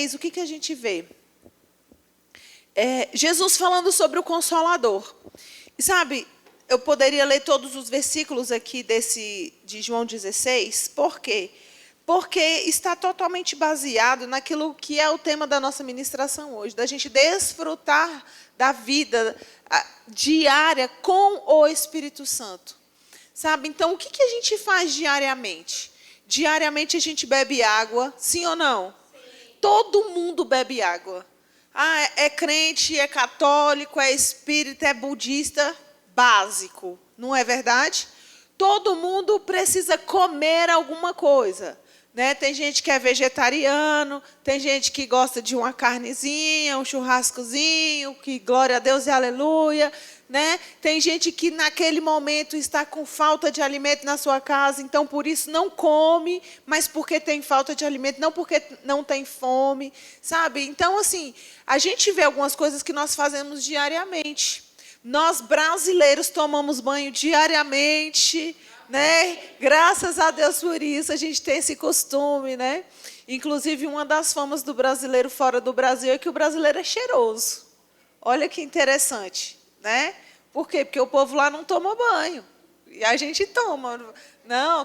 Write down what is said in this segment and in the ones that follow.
16, o que a gente vê? Jesus falando sobre o Consolador. E sabe, eu poderia ler todos os versículos aqui de João 16, por quê? Porque está totalmente baseado naquilo que é o tema da nossa ministração hoje, da gente desfrutar da vida diária com o Espírito Santo. Sabe? Então, o que a gente faz diariamente? Diariamente a gente bebe água, sim ou não? Sim. Todo mundo bebe água. É crente, é católico, é espírita, é budista, básico, não é verdade? Todo mundo precisa comer alguma coisa. Né? Tem gente que é vegetariano, tem gente que gosta de uma carnezinha, um churrascozinho, que glória a Deus e aleluia. Né? Tem gente que naquele momento está com falta de alimento na sua casa, então por isso não come, mas porque tem falta de alimento, não porque não tem fome, sabe? Então, assim, a gente vê algumas coisas que nós fazemos diariamente. Nós, brasileiros, tomamos banho diariamente, né? Graças a Deus por isso, a gente tem esse costume, né? Inclusive, uma das famas do brasileiro fora do Brasil é que o brasileiro é cheiroso. Olha que interessante. Né? Por quê? Porque o povo lá não toma banho. E a gente toma. Não,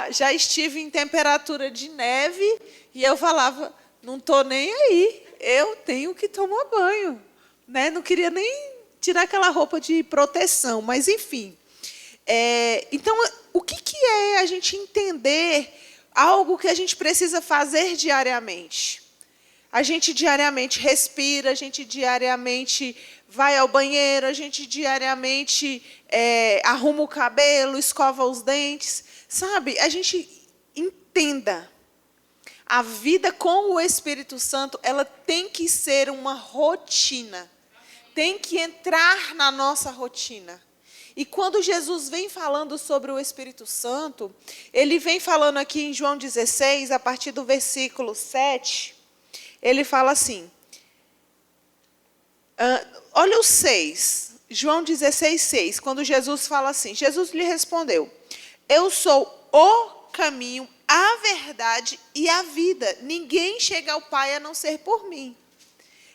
já estive em temperatura de neve e eu falava, não estou nem aí, eu tenho que tomar banho. Né? Não queria nem tirar aquela roupa de proteção, mas enfim. Então, o que é a gente entender algo que a gente precisa fazer diariamente? A gente diariamente respira, a gente diariamente vai ao banheiro, a gente diariamente arruma o cabelo, escova os dentes. Sabe, a gente entenda. A vida com o Espírito Santo, ela tem que ser uma rotina. Tem que entrar na nossa rotina. E quando Jesus vem falando sobre o Espírito Santo, ele vem falando aqui em João 16, a partir do versículo 7, ele fala assim, olha o 6, João 16, 6, quando Jesus fala assim, Jesus lhe respondeu, eu sou o caminho, a verdade e a vida, ninguém chega ao Pai a não ser por mim.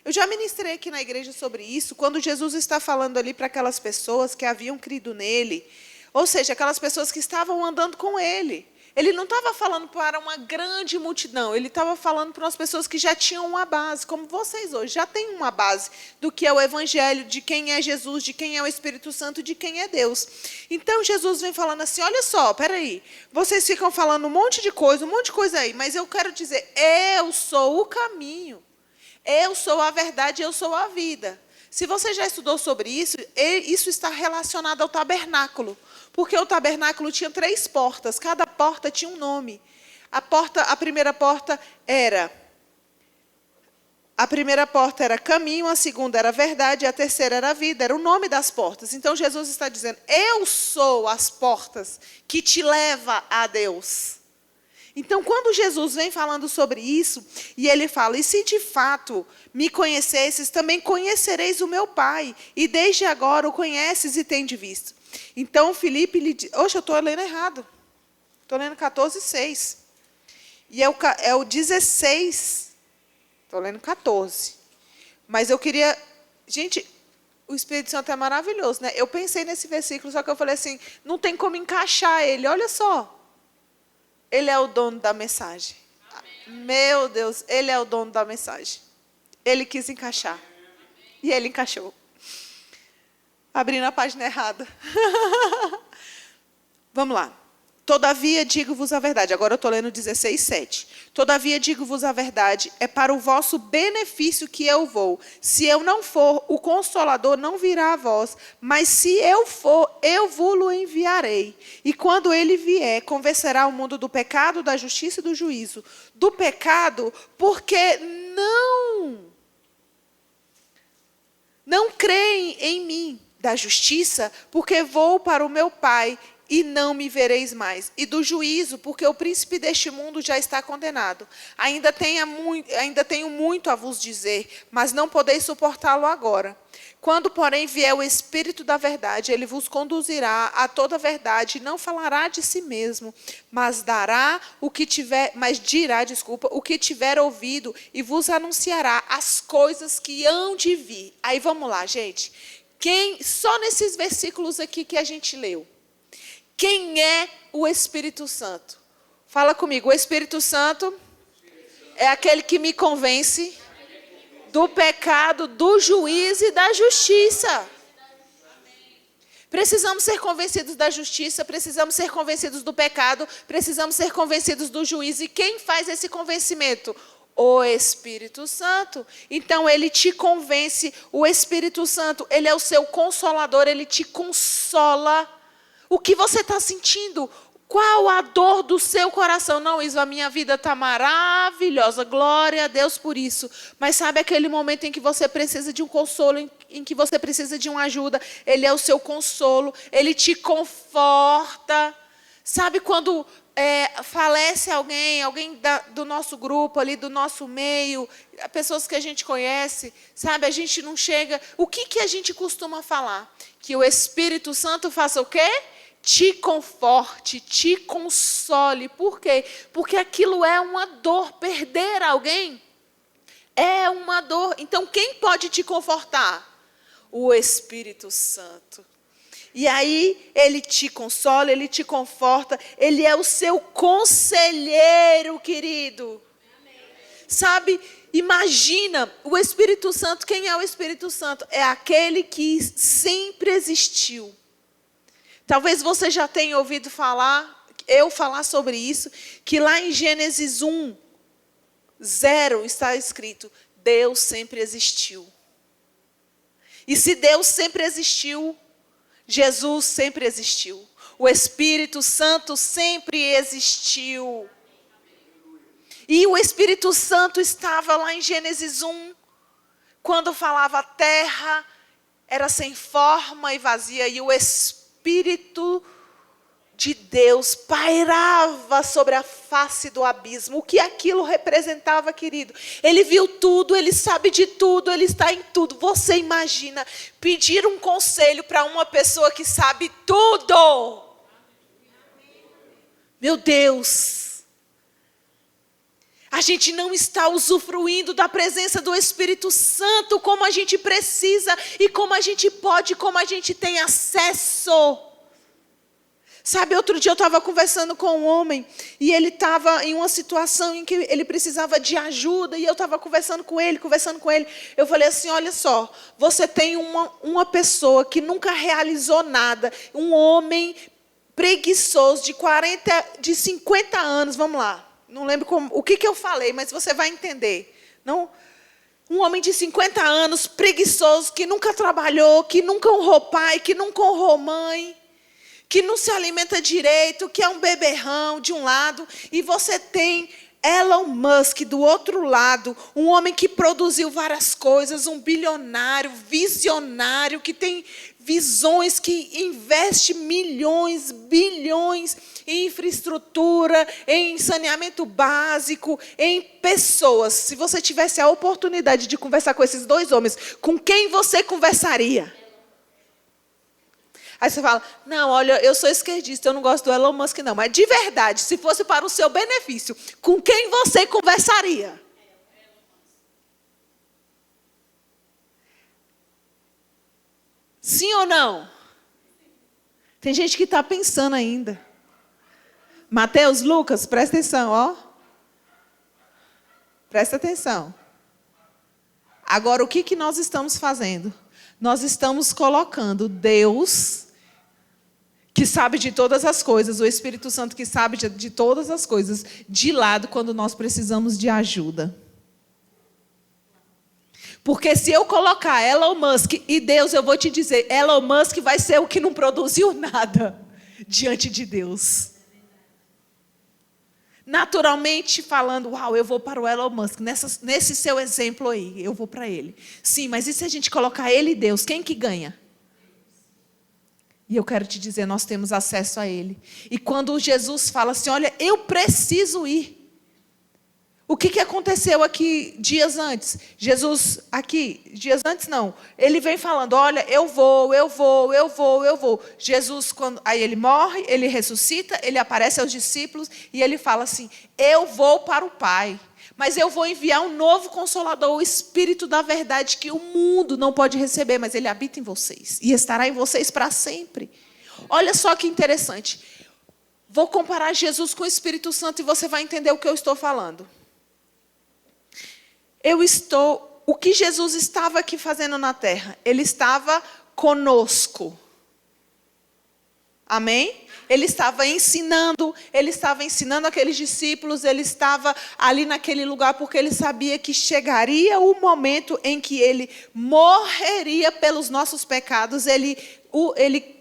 Eu já ministrei aqui na igreja sobre isso, quando Jesus está falando ali para aquelas pessoas que haviam crido nele, ou seja, aquelas pessoas que estavam andando com ele. Ele não estava falando para uma grande multidão, ele estava falando para umas pessoas que já tinham uma base, como vocês hoje, já têm uma base do que é o Evangelho, de quem é Jesus, de quem é o Espírito Santo, de quem é Deus. Então, Jesus vem falando assim, olha só, peraí, vocês ficam falando um monte de coisa aí, mas eu quero dizer, eu sou o caminho, eu sou a verdade, eu sou a vida. Se você já estudou sobre isso, isso está relacionado ao tabernáculo. Porque o tabernáculo tinha 3 portas, cada porta tinha um nome. A primeira porta era caminho, a segunda era verdade, e a terceira era vida, era o nome das portas. Então Jesus está dizendo, eu sou as portas que te leva a Deus. Então, quando Jesus vem falando sobre isso, e ele fala, e se de fato me conhecesses, também conhecereis o meu Pai, e desde agora o conheces e tendes visto. Então, Filipe lhe diz, oxe, eu estou lendo errado, estou lendo 14, 6. E é o 16, estou lendo 14. Mas eu queria, gente, o Espírito Santo é maravilhoso, né? Eu pensei nesse versículo, só que eu falei assim, não tem como encaixar ele, olha só. Ele é o dono da mensagem. Amém. Meu Deus, ele é o dono da mensagem. Ele quis encaixar. E ele encaixou. Abrindo a página errada. Vamos lá. Todavia digo-vos a verdade. Agora eu estou lendo 16, 7. Todavia digo-vos a verdade, é para o vosso benefício que eu vou. Se eu não for, o Consolador não virá a vós. Mas se eu for, eu vos-lo enviarei. E quando ele vier, convencerá o mundo do pecado, da justiça e do juízo. Do pecado, porque não creem em mim. Da justiça, porque vou para o meu Pai e não me vereis mais. E do juízo, porque o príncipe deste mundo já está condenado. Ainda tenho muito a vos dizer, mas não podeis suportá-lo agora. Quando, porém, vier o Espírito da verdade, ele vos conduzirá a toda a verdade, não falará de si mesmo, mas dirá o que tiver ouvido, e vos anunciará as coisas que hão de vir. Aí vamos lá, gente. Só nesses versículos aqui que a gente leu. Quem é o Espírito Santo? Fala comigo. O Espírito Santo é aquele que me convence do pecado, do juízo e da justiça. Precisamos ser convencidos da justiça, precisamos ser convencidos do pecado, precisamos ser convencidos do juízo. E quem faz esse convencimento? O Espírito Santo. Então, ele te convence. O Espírito Santo, ele é o seu consolador, ele te consola. O que você está sentindo? Qual a dor do seu coração? Não, Isla, a minha vida está maravilhosa. Glória a Deus por isso. Mas sabe aquele momento em que você precisa de um consolo, em que você precisa de uma ajuda? Ele é o seu consolo. Ele te conforta. Sabe quando falece alguém do nosso grupo ali, do nosso meio, pessoas que a gente conhece, sabe? A gente não chega... O que a gente costuma falar? Que o Espírito Santo faça o quê? Te conforte, te console. Por quê? Porque aquilo é uma dor. Perder alguém é uma dor. Então, quem pode te confortar? O Espírito Santo. E aí, ele te consola, ele te conforta. Ele é o seu conselheiro, querido. Sabe, imagina, o Espírito Santo, quem é o Espírito Santo? É aquele que sempre existiu. Talvez você já tenha ouvido eu falar sobre isso, que lá em Gênesis 1:0 está escrito, Deus sempre existiu. E se Deus sempre existiu, Jesus sempre existiu. O Espírito Santo sempre existiu. E o Espírito Santo estava lá em Gênesis 1, quando falava a terra era sem forma e vazia, e o Espírito de Deus pairava sobre a face do abismo. O que aquilo representava, querido? Ele viu tudo, ele sabe de tudo, ele está em tudo. Você imagina pedir um conselho para uma pessoa que sabe tudo? Meu Deus! A gente não está usufruindo da presença do Espírito Santo como a gente precisa e como a gente pode, como a gente tem acesso. Sabe, outro dia eu estava conversando com um homem e ele estava em uma situação em que ele precisava de ajuda e eu estava conversando com ele. Eu falei assim, olha só, você tem uma pessoa que nunca realizou nada, um homem preguiçoso de 50 anos, vamos lá. Não lembro o que eu falei, mas você vai entender. Não, um homem de 50 anos, preguiçoso, que nunca trabalhou, que nunca honrou pai, que nunca honrou mãe, que não se alimenta direito, que é um beberrão de um lado. E você tem Elon Musk do outro lado, um homem que produziu várias coisas, um bilionário, visionário, que tem visões, que investe milhões, bilhões em infraestrutura, em saneamento básico, em pessoas. Se você tivesse a oportunidade de conversar com esses dois homens, com quem você conversaria? Aí você fala, não, olha, eu sou esquerdista, eu não gosto do Elon Musk não. Mas de verdade, se fosse para o seu benefício, com quem você conversaria? Sim ou não? Tem gente que está pensando ainda. Mateus, Lucas, presta atenção, ó. Presta atenção. Agora, o que nós estamos fazendo? Nós estamos colocando Deus, que sabe de todas as coisas, o Espírito Santo que sabe de todas as coisas, de lado quando nós precisamos de ajuda. Porque se eu colocar Elon Musk e Deus, eu vou te dizer, Elon Musk vai ser o que não produziu nada diante de Deus. Naturalmente falando, uau, eu vou para o Elon Musk, nesse seu exemplo aí, eu vou para ele. Sim, mas e se a gente colocar ele e Deus, quem que ganha? E eu quero te dizer, nós temos acesso a Ele. E quando Jesus fala assim, olha, eu preciso ir. O que aconteceu aqui dias antes? Jesus, dias antes não. Ele vem falando, olha, eu vou. Jesus, aí ele morre, ele ressuscita, ele aparece aos discípulos e ele fala assim, eu vou para o Pai. Mas eu vou enviar um novo Consolador, o Espírito da verdade, que o mundo não pode receber, mas ele habita em vocês. E estará em vocês para sempre. Olha só que interessante. Vou comparar Jesus com o Espírito Santo e você vai entender o que eu estou falando. O que Jesus estava aqui fazendo na terra? Ele estava conosco. Amém? Ele estava ensinando aqueles discípulos, ele estava ali naquele lugar porque ele sabia que chegaria o momento em que ele morreria pelos nossos pecados, ele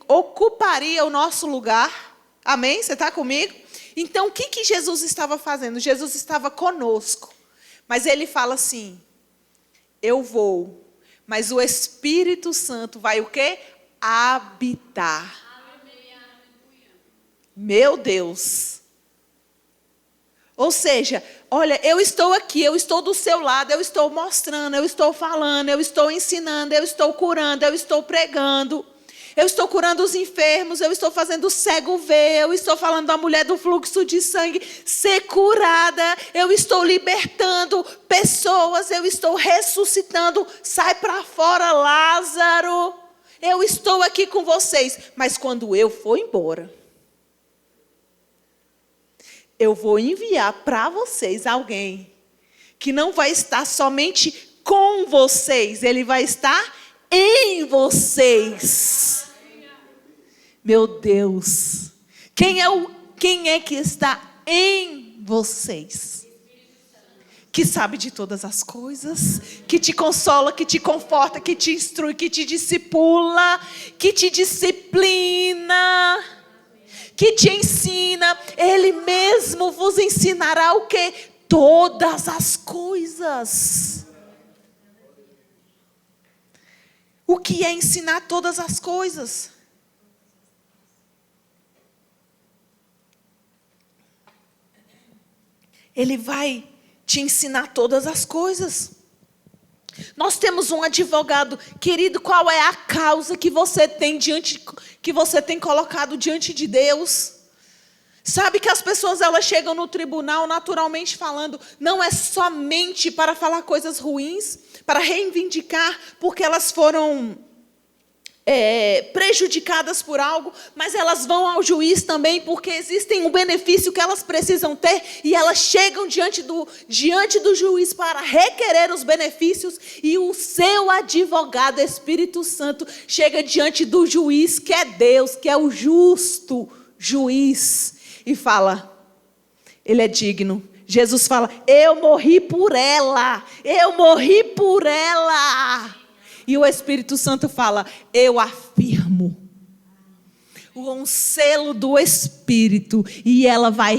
ocuparia o nosso lugar. Amém? Você está comigo? Então, o que Jesus estava fazendo? Jesus estava conosco. Mas ele fala assim, eu vou, mas o Espírito Santo vai o quê? Habitar. Meu Deus. Ou seja, olha, eu estou aqui, eu estou do seu lado, eu estou mostrando, eu estou falando, eu estou ensinando, eu estou curando, eu estou pregando. Eu estou curando os enfermos, eu estou fazendo o cego ver, eu estou falando da mulher do fluxo de sangue ser curada, eu estou libertando pessoas, eu estou ressuscitando, sai para fora Lázaro, eu estou aqui com vocês, mas quando eu for embora, eu vou enviar para vocês alguém que não vai estar somente com vocês, ele vai estar em vocês. Meu Deus. Quem é que está em vocês? Que sabe de todas as coisas, que te consola, que te conforta, que te instrui, que te discipula, que te disciplina, que te ensina. Ele mesmo vos ensinará o quê? Todas as coisas. O que é ensinar todas as coisas? Ele vai te ensinar todas as coisas. Nós temos um advogado, querido, qual é a causa que você tem colocado diante de Deus? Sabe que as pessoas elas chegam no tribunal naturalmente falando, não é somente para falar coisas ruins, para reivindicar porque elas foram prejudicadas por algo, mas elas vão ao juiz também porque existe um benefício que elas precisam ter e elas chegam diante do juiz para requerer os benefícios e o seu advogado, Espírito Santo, chega diante do juiz que é Deus, que é o justo juiz e fala, ele é digno. Jesus fala, eu morri por ela. E o Espírito Santo fala, eu afirmo. Um selo do Espírito. E ela vai,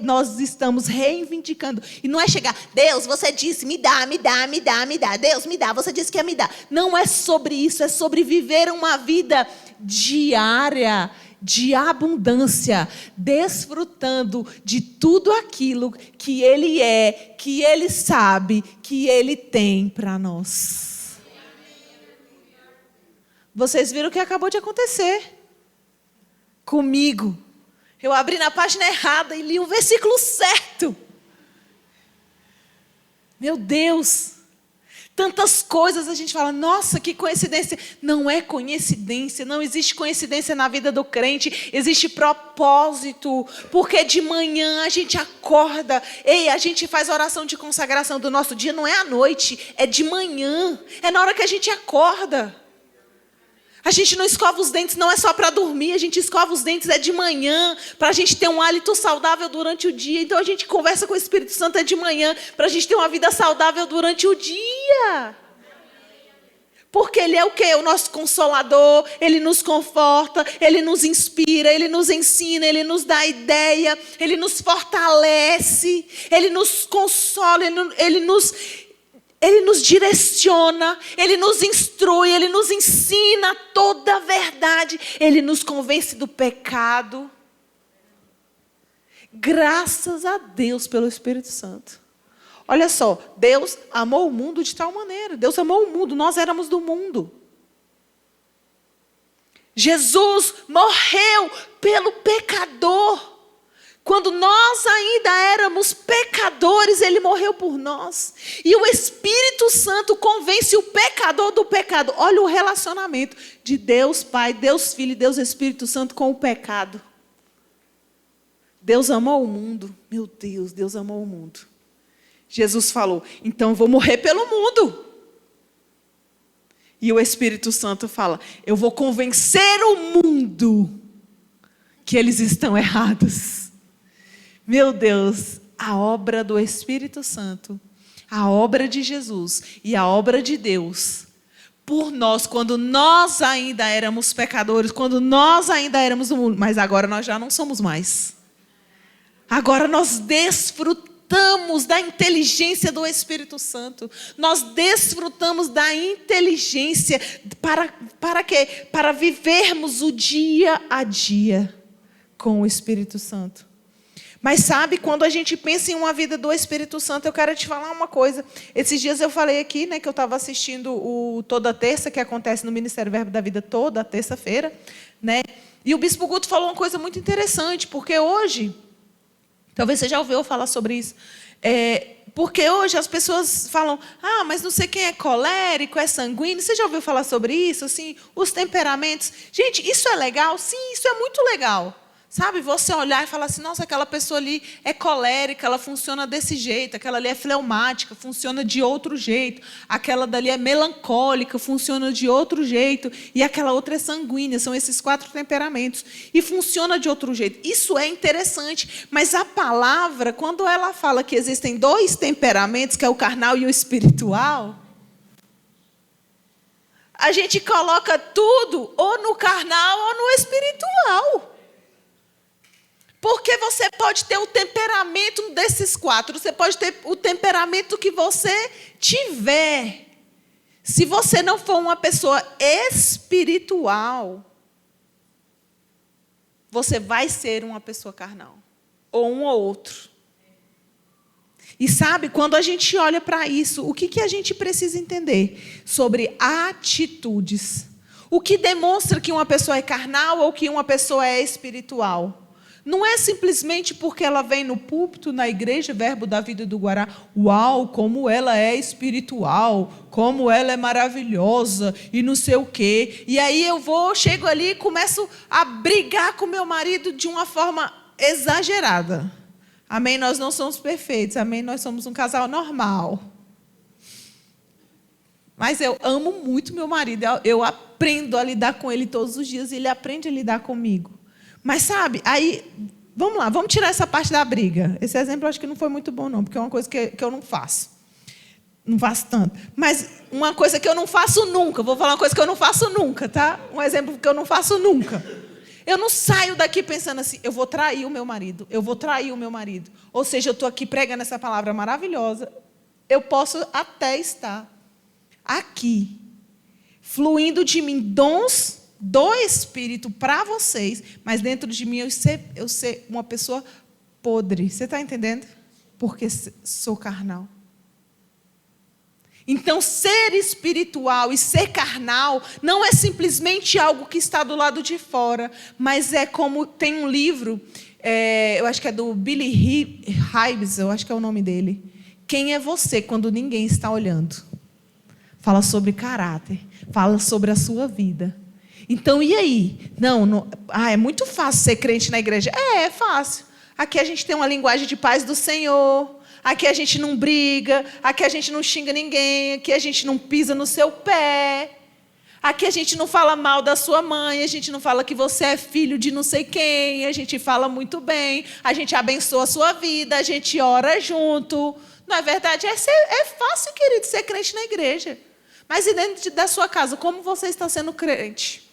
nós estamos reivindicando. E não é chegar, Deus, você disse, me dá. Deus, me dá, você disse que ia me dar. Não é sobre isso, é sobre viver uma vida diária, de abundância, desfrutando de tudo aquilo que Ele é, que Ele sabe, que Ele tem para nós. Vocês viram o que acabou de acontecer comigo. Eu abri na página errada e li o versículo certo. Meu Deus. Tantas coisas a gente fala, nossa, que coincidência. Não é coincidência, não existe coincidência na vida do crente, existe propósito, porque de manhã a gente acorda, a gente faz oração de consagração do nosso dia, não é à noite, é de manhã, é na hora que a gente acorda. A gente não escova os dentes, não é só para dormir, a gente escova os dentes, é de manhã, para a gente ter um hálito saudável durante o dia. Então a gente conversa com o Espírito Santo é de manhã, para a gente ter uma vida saudável durante o dia. Porque Ele é o quê? O nosso Consolador, Ele nos conforta, Ele nos inspira, Ele nos ensina, Ele nos dá ideia, Ele nos fortalece, Ele nos consola, Ele nos Ele nos direciona, Ele nos instrui, Ele nos ensina toda a verdade. Ele nos convence do pecado. Graças a Deus pelo Espírito Santo. Olha só, Deus amou o mundo de tal maneira. Deus amou o mundo, nós éramos do mundo. Jesus morreu pelo pecador. Quando nós ainda éramos pecadores, Ele morreu por nós. E o Espírito Santo convence o pecador do pecado. Olha o relacionamento de Deus Pai, Deus Filho e Deus Espírito Santo com o pecado. Deus amou o mundo. Meu Deus, Deus amou o mundo. Jesus falou, então eu vou morrer pelo mundo. E o Espírito Santo fala, eu vou convencer o mundo que eles estão errados. Meu Deus, a obra do Espírito Santo, a obra de Jesus e a obra de Deus, por nós, quando nós ainda éramos pecadores, quando nós ainda éramos do mundo, mas agora nós já não somos mais. Agora nós desfrutamos da inteligência do Espírito Santo. Nós desfrutamos da inteligência para quê? Para vivermos o dia a dia com o Espírito Santo. Mas sabe, quando a gente pensa em uma vida do Espírito Santo, eu quero te falar uma coisa. Esses dias eu falei aqui, né, que eu estava assistindo o Toda Terça, que acontece no Ministério Verbo da Vida toda terça-feira, né? E o Bispo Guto falou uma coisa muito interessante, porque hoje, talvez você já ouviu falar sobre isso, porque hoje as pessoas falam, mas não sei quem é colérico, é sanguíneo. Você já ouviu falar sobre isso? Assim, os temperamentos. Gente, isso é legal? Sim, isso é muito legal. Sabe, você olhar e falar assim, nossa, aquela pessoa ali é colérica, ela funciona desse jeito, aquela ali é fleumática, funciona de outro jeito, aquela dali é melancólica, funciona de outro jeito, e aquela outra é sanguínea, são esses 4 temperamentos, e funciona de outro jeito. Isso é interessante, mas a palavra, quando ela fala que existem 2 temperamentos, que é o carnal e o espiritual, a gente coloca tudo ou no carnal ou no espiritual. Porque você pode ter o temperamento desses 4. Você pode ter o temperamento que você tiver. Se você não for uma pessoa espiritual, você vai ser uma pessoa carnal. Ou um ou outro. E sabe, quando a gente olha para isso, o que a gente precisa entender? Sobre atitudes. O que demonstra que uma pessoa é carnal ou que uma pessoa é espiritual? Não é simplesmente porque ela vem no púlpito, na igreja, Verbo da Vida do Guará. Uau, como ela é espiritual, como ela é maravilhosa e não sei o quê. E aí chego ali e começo a brigar com meu marido de uma forma exagerada. Amém? Nós não somos perfeitos. Amém? Nós somos um casal normal. Mas eu amo muito meu marido. Eu aprendo a lidar com ele todos os dias e ele aprende a lidar comigo. Mas sabe, aí, vamos lá, vamos tirar essa parte da briga. Esse exemplo eu acho que não foi muito bom não, porque é uma coisa que eu não faço. Não faço tanto. Mas uma coisa que eu não faço nunca, vou falar uma coisa que eu não faço nunca, tá? Um exemplo que eu não faço nunca. Eu não saio daqui pensando assim, eu vou trair o meu marido, eu vou trair o meu marido. Ou seja, eu estou aqui pregando essa palavra maravilhosa, eu posso até estar aqui, fluindo de mim dons do Espírito para vocês, mas dentro de mim eu ser uma pessoa podre. Você está entendendo? Porque sou carnal. Então, ser espiritual e ser carnal não é simplesmente algo que está do lado de fora, mas é como tem um livro, eu acho que é do Billy Hybels, eu acho que é o nome dele. Quem é você quando ninguém está olhando? Fala sobre caráter, fala sobre a sua vida. Então, e aí? É muito fácil ser crente na igreja. É fácil. Aqui a gente tem uma linguagem de paz do Senhor. Aqui a gente não briga. Aqui a gente não xinga ninguém. Aqui a gente não pisa no seu pé. Aqui a gente não fala mal da sua mãe. A gente não fala que você é filho de não sei quem. A gente fala muito bem. A gente abençoa a sua vida. A gente ora junto. Não é verdade? É fácil, querido, ser crente na igreja. Mas e dentro da sua casa, como você está sendo crente?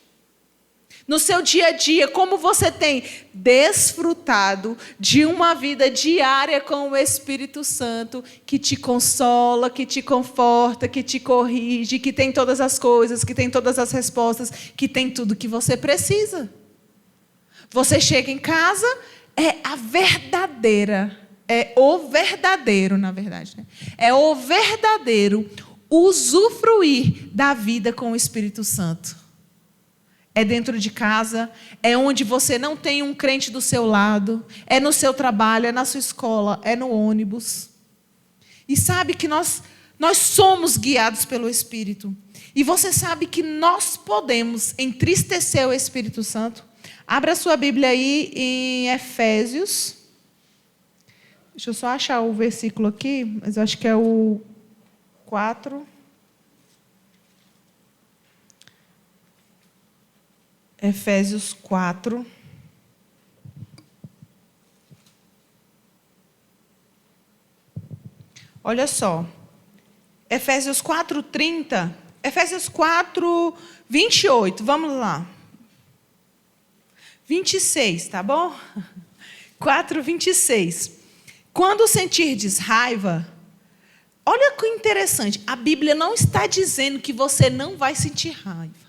No seu dia a dia, como você tem desfrutado de uma vida diária com o Espírito Santo, que te consola, que te conforta, que te corrige, que tem todas as coisas, que tem todas as respostas, que tem tudo que você precisa. Você chega em casa, é a verdadeira, é o verdadeiro, na verdade, né? É o verdadeiro usufruir da vida com o Espírito Santo. É dentro de casa, é onde você não tem um crente do seu lado, é no seu trabalho, é na sua escola, é no ônibus. E sabe que nós somos guiados pelo Espírito. E você sabe que nós podemos entristecer o Espírito Santo. Abra sua Bíblia aí em Efésios. Deixa eu só achar o versículo aqui, mas eu acho que é o 4. Efésios 4. Olha só. Efésios 4:30. Efésios 4:28. Vamos lá. 26, tá bom? 4:26. Quando sentirdes raiva, olha que interessante, a Bíblia não está dizendo que você não vai sentir raiva.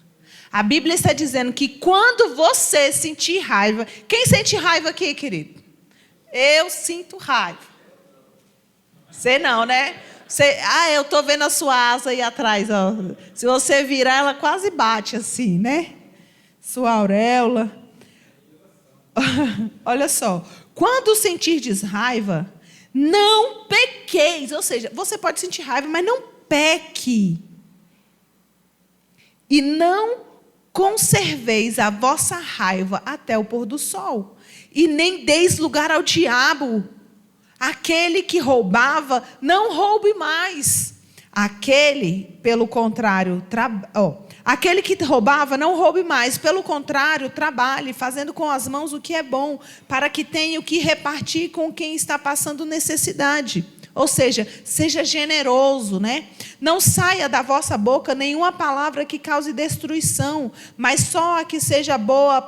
A Bíblia está dizendo que quando você sentir raiva... Quem sente raiva aqui, querido? Eu sinto raiva. Você não, né? Eu estou vendo a sua asa aí atrás. Ó. Se você virar, ela quase bate assim, né? Sua auréola. Olha só. Quando sentirdes raiva, não pequeis. Ou seja, você pode sentir raiva, mas não peque. E não conserveis a vossa raiva até o pôr do sol, e nem deis lugar ao diabo. Aquele que roubava, não roube mais. Aquele que roubava, não roube mais. Pelo contrário, trabalhe, fazendo com as mãos o que é bom, para que tenha o que repartir com quem está passando necessidade. Ou seja, seja generoso, né? Não saia da vossa boca nenhuma palavra que cause destruição, mas só a que seja boa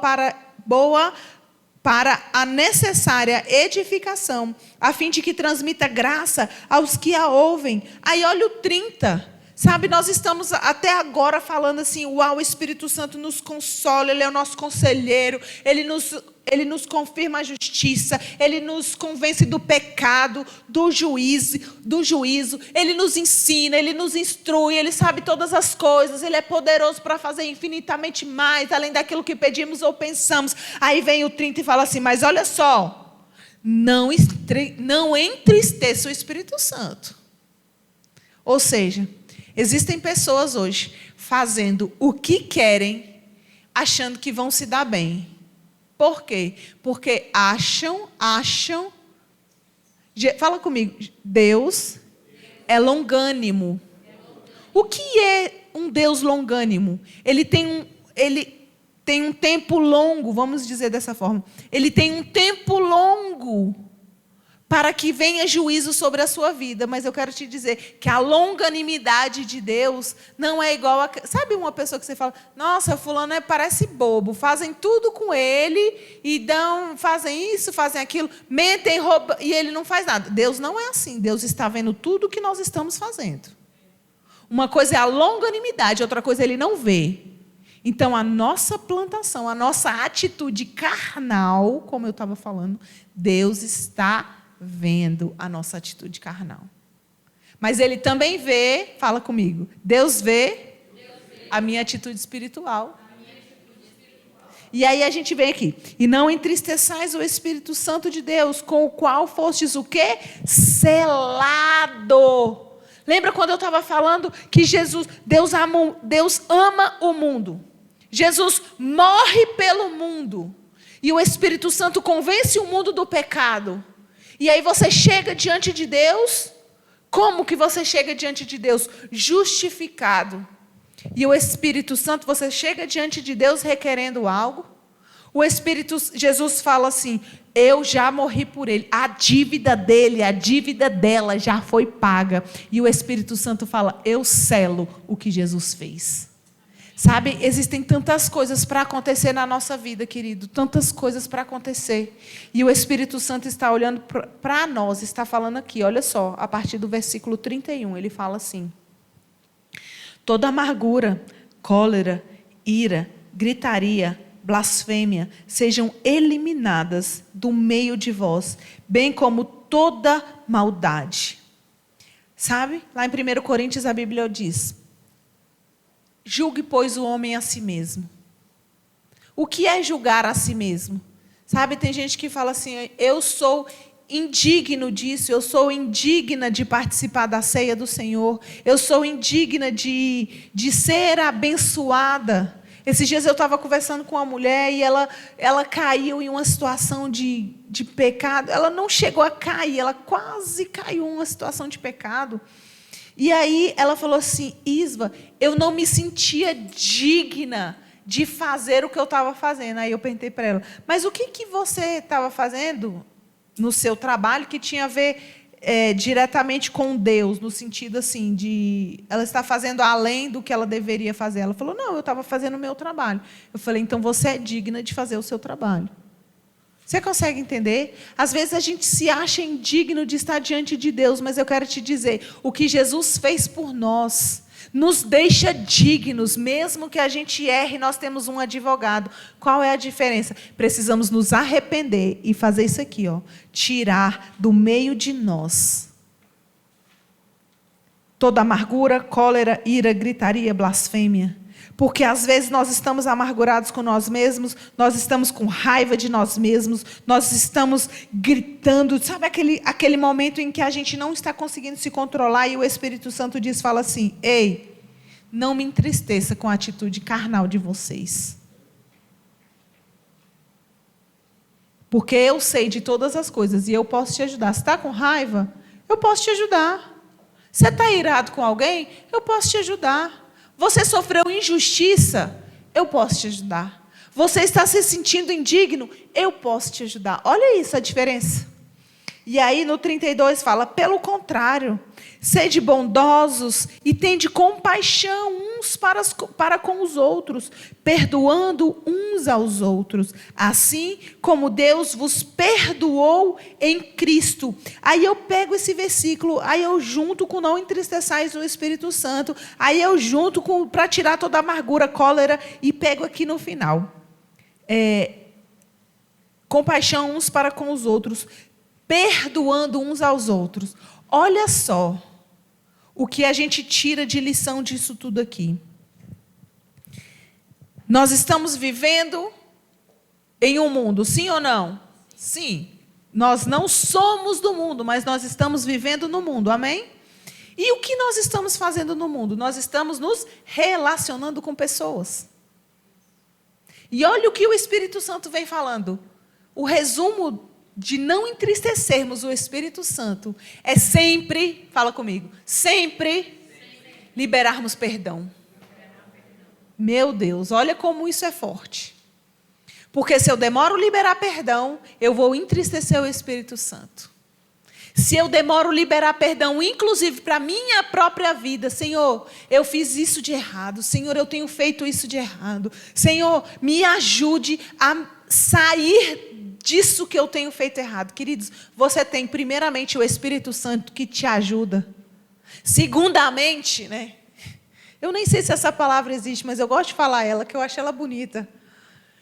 para a necessária edificação, a fim de que transmita graça aos que a ouvem. Aí olha o 30. Sabe, nós estamos até agora falando assim, uau, o Espírito Santo nos consola, Ele é o nosso conselheiro, Ele nos confirma a justiça, Ele nos convence do pecado, do juízo, Ele nos ensina, Ele nos instrui, Ele sabe todas as coisas, Ele é poderoso para fazer infinitamente mais, além daquilo que pedimos ou pensamos. Aí vem o 30 e fala assim, mas olha só, não entristeça o Espírito Santo. Ou seja, existem pessoas hoje fazendo o que querem, achando que vão se dar bem. Por quê? Porque acham. Fala comigo. Deus é longânimo. O que é um Deus longânimo? Ele tem um tempo longo, vamos dizer dessa forma. Ele tem um tempo longo para que venha juízo sobre a sua vida. Mas eu quero te dizer que a longanimidade de Deus não é igual a... Sabe uma pessoa que você fala, nossa, fulano parece bobo, fazem tudo com ele, e fazem isso, fazem aquilo, mentem, roubam, e ele não faz nada. Deus não é assim. Deus está vendo tudo o que nós estamos fazendo. Uma coisa é a longanimidade, outra coisa Ele não vê. Então, a nossa plantação, a nossa atitude carnal, como eu estava falando, Deus está vendo a nossa atitude carnal. Mas Ele também vê, fala comigo, Deus vê a minha atitude espiritual. E aí a gente vem aqui, e não entristeçais o Espírito Santo de Deus, com o qual fostes o quê? Selado. Lembra quando eu estava falando que Deus ama o mundo. Jesus morre pelo mundo. E o Espírito Santo convence o mundo do pecado. E aí você chega diante de Deus. Como que você chega diante de Deus? Justificado. E o Espírito Santo, você chega diante de Deus requerendo algo. Jesus fala assim, eu já morri por ele. A dívida dele, a dívida dela já foi paga. E o Espírito Santo fala, eu selo o que Jesus fez. Sabe, existem tantas coisas para acontecer na nossa vida, querido, tantas coisas para acontecer. E o Espírito Santo está olhando para nós, está falando aqui, olha só, a partir do versículo 31, ele fala assim: toda amargura, cólera, ira, gritaria, blasfêmia, sejam eliminadas do meio de vós, bem como toda maldade. Sabe, lá em 1 Coríntios a Bíblia diz: julgue, pois, o homem a si mesmo. O que é julgar a si mesmo? Sabe, tem gente que fala assim: eu sou indigno disso, eu sou indigna de participar da ceia do Senhor, eu sou indigna de ser abençoada. Esses dias eu estava conversando com uma mulher e ela caiu em uma situação de pecado. Ela não chegou a cair, ela quase caiu em uma situação de pecado. E aí ela falou assim: Isva, eu não me sentia digna de fazer o que eu estava fazendo. Aí eu perguntei para ela: mas o que você estava fazendo no seu trabalho que tinha a ver diretamente com Deus, no sentido assim, de ela está fazendo além do que ela deveria fazer? Ela falou: não, eu estava fazendo o meu trabalho. Eu falei: então você é digna de fazer o seu trabalho. Você consegue entender? Às vezes a gente se acha indigno de estar diante de Deus, mas eu quero te dizer, o que Jesus fez por nós nos deixa dignos, mesmo que a gente erre, nós temos um advogado. Qual é a diferença? Precisamos nos arrepender e fazer isso aqui, ó, tirar do meio de nós toda amargura, cólera, ira, gritaria, blasfêmia. Porque às vezes nós estamos amargurados com nós mesmos, nós estamos com raiva de nós mesmos, nós estamos gritando. Sabe aquele momento em que a gente não está conseguindo se controlar e o Espírito Santo fala assim: ei, não me entristeça com a atitude carnal de vocês. Porque eu sei de todas as coisas e eu posso te ajudar. Você está com raiva? Eu posso te ajudar. Você está irado com alguém? Eu posso te ajudar. Você sofreu injustiça? Eu posso te ajudar. Você está se sentindo indigno? Eu posso te ajudar. Olha isso, a diferença. E aí no 32 fala: pelo contrário, sede bondosos e tende compaixão uns para com os outros, perdoando uns aos outros, assim como Deus vos perdoou em Cristo. Aí eu pego esse versículo, aí eu junto com não entristeçais o Espírito Santo, aí eu junto com para tirar toda a amargura, cólera, e pego aqui no final. Compaixão uns para com os outros, perdoando uns aos outros. Olha só o que a gente tira de lição disso tudo aqui. Nós estamos vivendo em um mundo, sim ou não? Sim. Nós não somos do mundo, mas nós estamos vivendo no mundo, amém? E o que nós estamos fazendo no mundo? Nós estamos nos relacionando com pessoas. E olha o que o Espírito Santo vem falando. O resumo de não entristecermos o Espírito Santo é sempre, fala comigo, sempre liberarmos perdão. Meu Deus, olha como isso é forte. Porque se eu demoro a liberar perdão, eu vou entristecer o Espírito Santo. Se eu demoro a liberar perdão, inclusive para a minha própria vida: Senhor, eu fiz isso de errado. Senhor, eu tenho feito isso de errado. Senhor, me ajude a sair disso que eu tenho feito errado. Queridos, você tem primeiramente o Espírito Santo que te ajuda. Segundamente, né? Eu nem sei se essa palavra existe, mas eu gosto de falar ela, que eu acho ela bonita.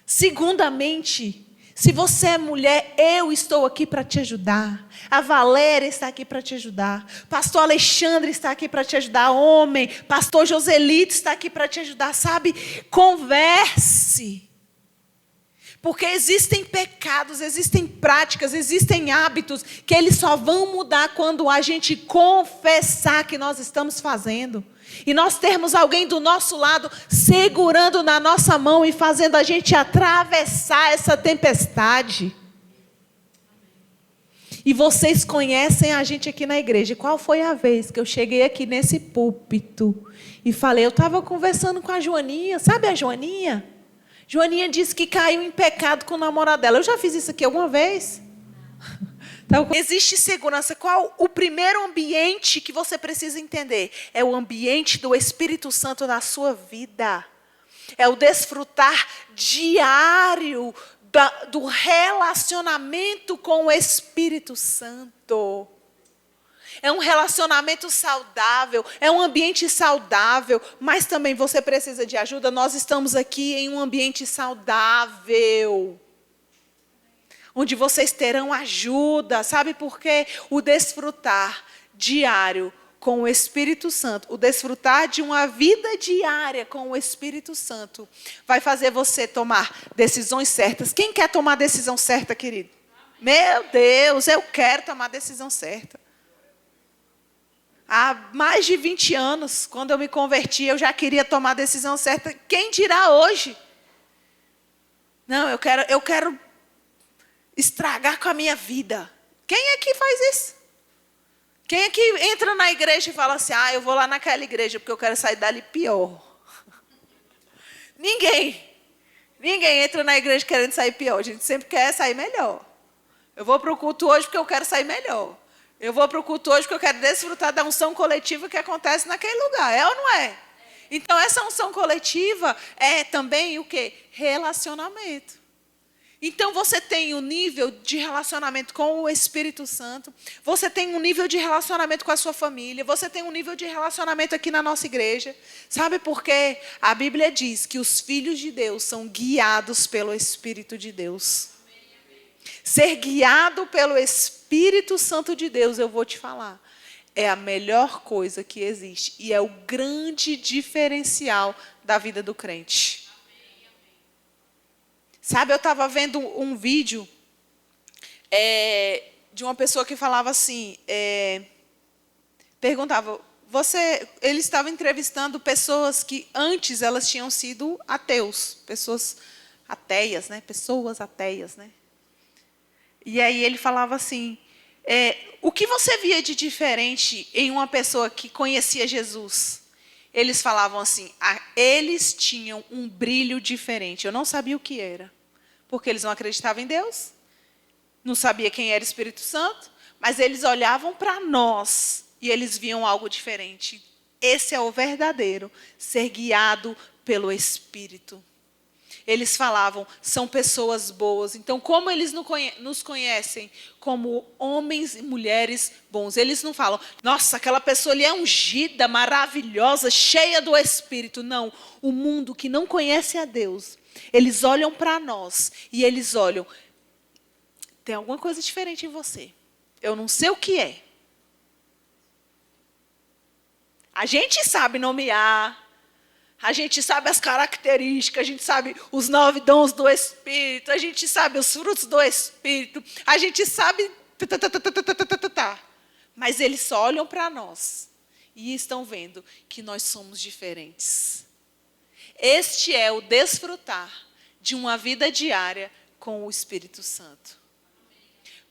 Segundamente, se você é mulher, eu estou aqui para te ajudar. A Valéria está aqui para te ajudar. Pastor Alexandre está aqui para te ajudar. Homem, pastor Joselito está aqui para te ajudar. Sabe? Converse. Porque existem pecados, existem práticas, existem hábitos que eles só vão mudar quando a gente confessar que nós estamos fazendo. E nós termos alguém do nosso lado segurando na nossa mão e fazendo a gente atravessar essa tempestade. E vocês conhecem a gente aqui na igreja. Qual foi a vez que eu cheguei aqui nesse púlpito e falei, eu estava conversando com a Joaninha, sabe a Joaninha? Joaninha disse que caiu em pecado com o namorado dela. Eu já fiz isso aqui alguma vez? Existe segurança. Qual o primeiro ambiente que você precisa entender? É o ambiente do Espírito Santo na sua vida. É o desfrutar diário do relacionamento com o Espírito Santo. É um relacionamento saudável, é um ambiente saudável, mas também você precisa de ajuda. Nós estamos aqui em um ambiente saudável, onde vocês terão ajuda. Sabe por quê? O desfrutar diário com o Espírito Santo, o desfrutar de uma vida diária com o Espírito Santo, vai fazer você tomar decisões certas. Quem quer tomar a decisão certa, querido? Meu Deus, eu quero tomar a decisão certa. Há mais de 20 anos, quando eu me converti, eu já queria tomar a decisão certa. Quem dirá hoje? Não, eu quero estragar com a minha vida. Quem é que faz isso? Quem é que entra na igreja e fala assim, eu vou lá naquela igreja porque eu quero sair dali pior? Ninguém. Ninguém entra na igreja querendo sair pior. A gente sempre quer sair melhor. Eu vou para o culto hoje porque eu quero sair melhor. Eu vou para o culto hoje porque eu quero desfrutar da unção coletiva que acontece naquele lugar. É ou não é? Então, essa unção coletiva é também o quê? Relacionamento. Então, você tem um nível de relacionamento com o Espírito Santo. Você tem um nível de relacionamento com a sua família. Você tem um nível de relacionamento aqui na nossa igreja. Sabe por quê? A Bíblia diz que os filhos de Deus são guiados pelo Espírito de Deus. Ser guiado pelo Espírito Santo de Deus, eu vou te falar, é a melhor coisa que existe. E é o grande diferencial da vida do crente. Sabe, eu estava vendo um vídeo de uma pessoa que falava assim, perguntava, ele estava entrevistando pessoas que antes elas tinham sido ateus, pessoas ateias, né? E aí ele falava assim, o que você via de diferente em uma pessoa que conhecia Jesus? Eles falavam assim, eles tinham um brilho diferente. Eu não sabia o que era, porque eles não acreditavam em Deus, não sabia quem era o Espírito Santo, mas eles olhavam para nós e eles viam algo diferente. Esse é o verdadeiro, ser guiado pelo Espírito. Eles falavam, são pessoas boas. Então, como eles nos conhecem? Como homens e mulheres bons. Eles não falam, nossa, aquela pessoa ali é ungida, maravilhosa, cheia do Espírito. Não, o mundo que não conhece a Deus, eles olham para nós e eles olham, tem alguma coisa diferente em você. Eu não sei o que é. A gente sabe nomear. A gente sabe as características, a gente sabe os 9 dons do Espírito, a gente sabe os frutos do Espírito, a gente sabe... Mas eles só olham para nós e estão vendo que nós somos diferentes. Este é o desfrutar de uma vida diária com o Espírito Santo.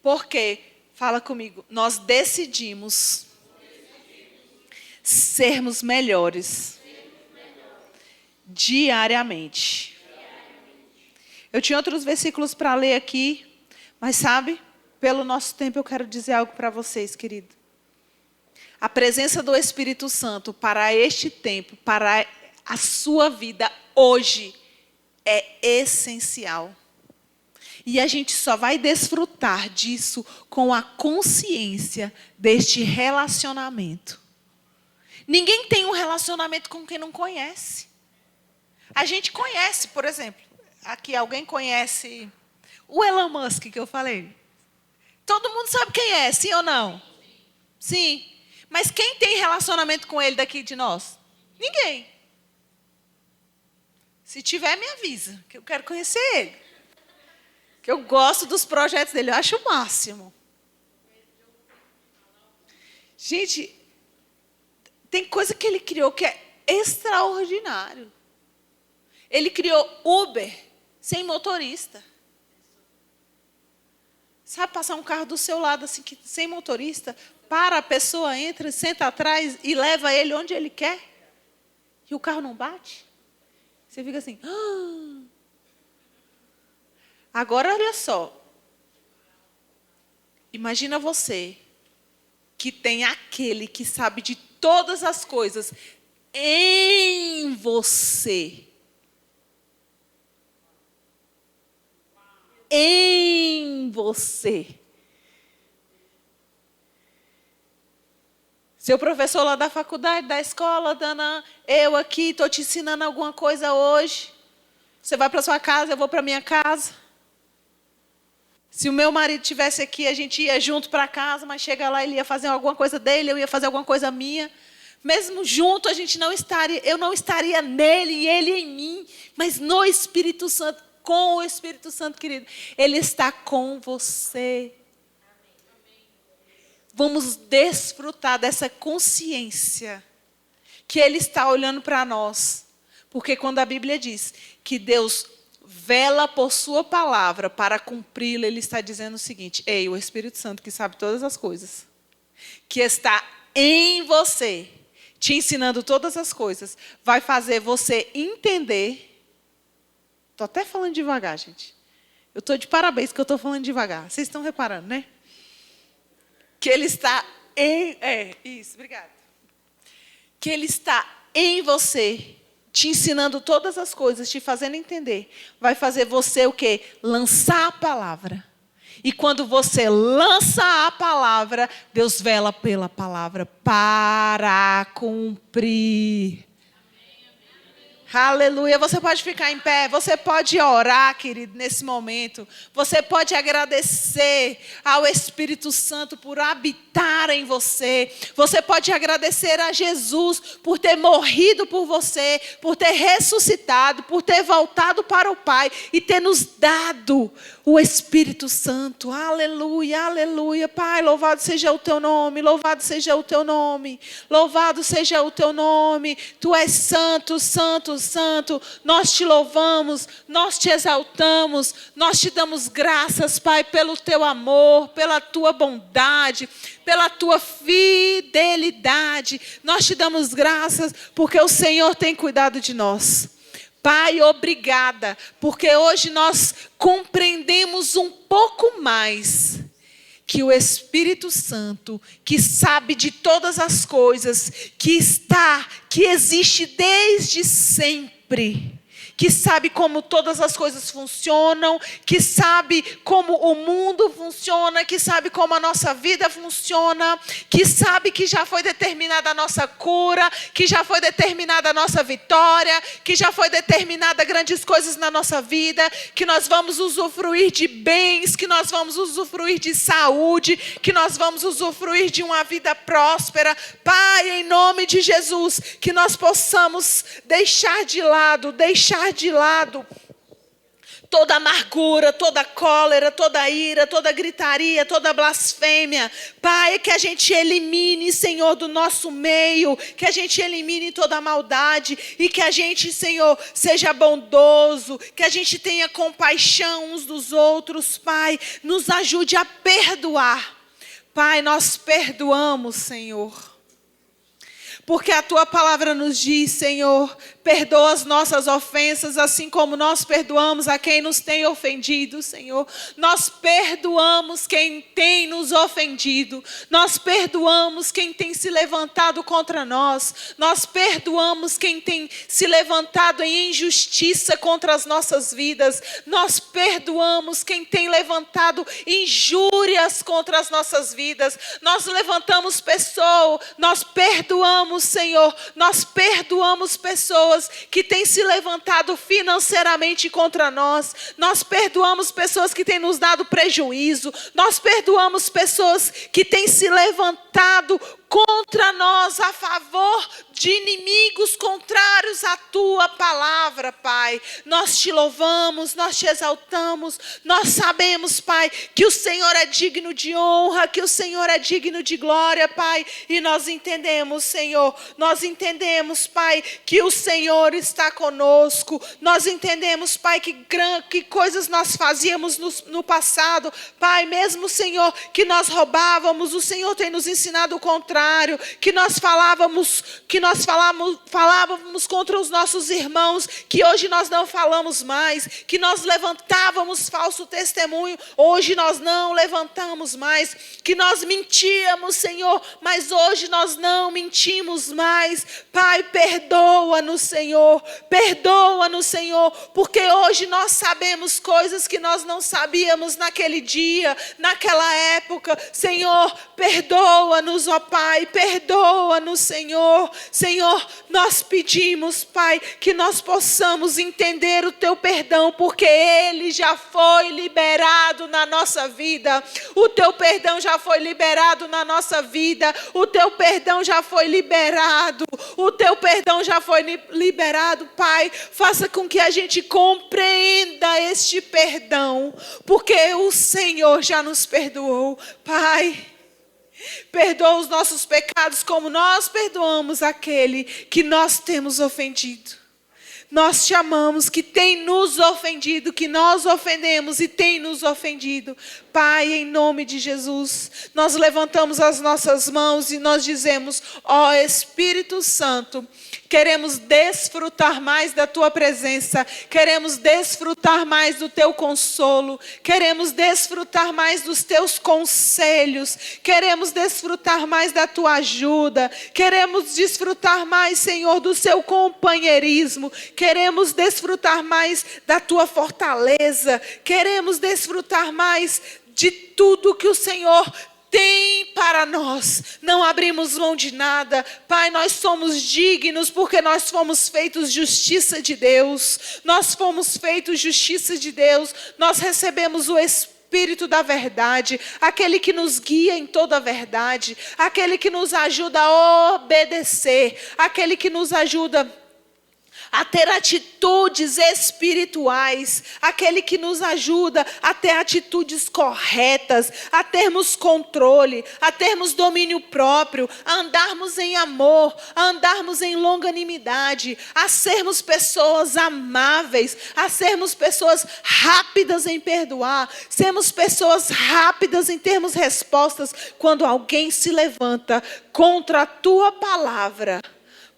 Porque, fala comigo, nós decidimos sermos melhores diariamente. Eu tinha outros versículos para ler aqui, mas sabe, pelo nosso tempo eu quero dizer algo para vocês, querido. A presença do Espírito Santo para este tempo, para a sua vida hoje, é essencial. E a gente só vai desfrutar disso com a consciência deste relacionamento. Ninguém tem um relacionamento com quem não conhece. A gente conhece, por exemplo, aqui alguém conhece o Elon Musk que eu falei? Todo mundo sabe quem é, sim ou não? Sim. Mas quem tem relacionamento com ele daqui de nós? Ninguém. Se tiver, me avisa, que eu quero conhecer ele. Que eu gosto dos projetos dele, eu acho o máximo. Gente, tem coisa que ele criou que é extraordinário. Ele criou Uber sem motorista. Sabe, passar um carro do seu lado assim, sem motorista, para a pessoa, entra, senta atrás e leva ele onde ele quer. E o carro não bate. Você fica assim... Ah. Agora, olha só. Imagina você que tem aquele que sabe de todas as coisas em você. em você. Seu professor lá da faculdade, da escola, Dana, eu aqui estou te ensinando alguma coisa hoje. Você vai para sua casa, eu vou para minha casa. Se o meu marido estivesse aqui, a gente ia junto para casa, mas chega lá, ele ia fazer alguma coisa dele, eu ia fazer alguma coisa minha. Mesmo junto, eu não estaria nele e ele em mim, mas no Espírito Santo, com o Espírito Santo, querido. Ele está com você. Vamos desfrutar dessa consciência que Ele está olhando para nós. Porque quando a Bíblia diz que Deus vela por sua palavra para cumpri-la, Ele está dizendo o seguinte: ei, o Espírito Santo que sabe todas as coisas, que está em você, te ensinando todas as coisas, vai fazer você entender. Estou até falando devagar, gente. Eu estou de parabéns que eu estou falando devagar. Vocês estão reparando, né? Que Ele está em... isso, obrigada. Que Ele está em você, te ensinando todas as coisas, te fazendo entender. Vai fazer você o quê? Lançar a palavra. E quando você lança a palavra, Deus vela pela palavra para cumprir. Aleluia, você pode ficar em pé, você pode orar, querido, nesse momento. Você pode agradecer ao Espírito Santo por habitar em você. Você pode agradecer a Jesus por ter morrido por você, por ter ressuscitado, por ter voltado para o Pai e ter nos dado o Espírito Santo. Aleluia, aleluia. Pai, louvado seja o teu nome, louvado seja o teu nome, louvado seja o teu nome. Tu és santo, santo, santo. Nós te louvamos, nós te exaltamos, nós te damos graças, Pai, pelo teu amor, pela tua bondade, pela tua fidelidade. Nós te damos graças porque o Senhor tem cuidado de nós. Pai, obrigada, porque hoje nós compreendemos um pouco mais que o Espírito Santo, que sabe de todas as coisas, que existe desde sempre, que sabe como todas as coisas funcionam, que sabe como o mundo funciona, que sabe como a nossa vida funciona, que sabe que já foi determinada a nossa cura, que já foi determinada a nossa vitória, que já foi determinada grandes coisas na nossa vida, que nós vamos usufruir de bens, que nós vamos usufruir de saúde, que nós vamos usufruir de uma vida próspera. Pai, em nome de Jesus, que nós possamos deixar de lado toda amargura, toda cólera, toda ira, toda gritaria, toda blasfêmia. Pai, que a gente elimine, Senhor, do nosso meio, que a gente elimine toda maldade e que a gente, Senhor, seja bondoso, que a gente tenha compaixão uns dos outros. Pai, nos ajude a perdoar. Pai, nós perdoamos, Senhor. Porque a tua palavra nos diz, Senhor, perdoa as nossas ofensas, assim como nós perdoamos a quem nos tem ofendido, Senhor. Nós perdoamos quem tem nos ofendido. Nós perdoamos quem tem se levantado contra nós. Nós perdoamos quem tem se levantado em injustiça contra as nossas vidas. Nós perdoamos quem tem levantado injúrias contra as nossas vidas. Nós levantamos pessoas, nós perdoamos, Senhor, nós perdoamos pessoas que têm se levantado financeiramente contra nós. Nós perdoamos pessoas que têm nos dado prejuízo. Nós perdoamos pessoas que têm se levantado contra nós, a favor de inimigos contrários à tua palavra, Pai. Nós te louvamos, nós te exaltamos. Nós sabemos, Pai, que o Senhor é digno de honra, que o Senhor é digno de glória, Pai. E nós entendemos, Senhor, Pai, que o Senhor está conosco. Nós entendemos, Pai, que coisas nós fazíamos no passado, Pai, mesmo, Senhor, que nós roubávamos, o Senhor tem nos ensinado ensinado o contrário, que nós falávamos contra os nossos irmãos, que hoje nós não falamos mais, que nós levantávamos falso testemunho, hoje nós não levantamos mais, que nós mentíamos, Senhor, mas hoje nós não mentimos mais. Pai, perdoa-nos, Senhor, porque hoje nós sabemos coisas que nós não sabíamos naquele dia, naquela época. Senhor, perdoa-nos, ó Pai, perdoa-nos, Senhor. Senhor, nós pedimos, Pai, que nós possamos entender o teu perdão, porque ele já foi liberado na nossa vida. O teu perdão já foi liberado na nossa vida. O teu perdão já foi liberado. O teu perdão já foi liberado, Pai. Faça com que a gente compreenda este perdão, porque o Senhor já nos perdoou. Pai, perdoa os nossos pecados como nós perdoamos aquele que nós temos ofendido. Nós te amamos, que tem nos ofendido, que nós ofendemos e tem nos ofendido. Pai, em nome de Jesus, nós levantamos as nossas mãos e nós dizemos: ó Espírito Santo, queremos desfrutar mais da tua presença, queremos desfrutar mais do teu consolo, queremos desfrutar mais dos teus conselhos, queremos desfrutar mais da tua ajuda, queremos desfrutar mais, Senhor, do seu companheirismo, queremos desfrutar mais da tua fortaleza, queremos desfrutar mais de tudo que o Senhor tem para nós. Não abrimos mão de nada. Pai, nós somos dignos porque nós fomos feitos justiça de Deus. Nós fomos feitos justiça de Deus. Nós recebemos o Espírito da verdade, aquele que nos guia em toda a verdade, aquele que nos ajuda a obedecer, aquele que nos ajuda a ter atitudes espirituais, aquele que nos ajuda a ter atitudes corretas, a termos controle, a termos domínio próprio, a andarmos em amor, a andarmos em longanimidade, a sermos pessoas amáveis, a sermos pessoas rápidas em perdoar, sermos pessoas rápidas em termos respostas quando alguém se levanta contra a tua palavra.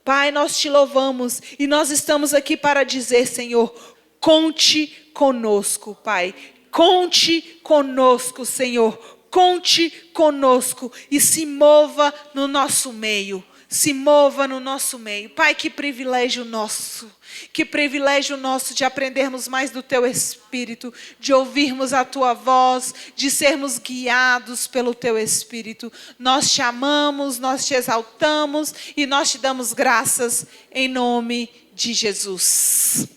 Pai, nós te louvamos e nós estamos aqui para dizer, Senhor, conte conosco, Pai. Conte conosco, Senhor. Conte conosco e se mova no nosso meio. Se mova no nosso meio. Pai, que privilégio nosso. Que privilégio nosso de aprendermos mais do teu Espírito, de ouvirmos a tua voz, de sermos guiados pelo teu Espírito. Nós te amamos, nós te exaltamos e nós te damos graças em nome de Jesus.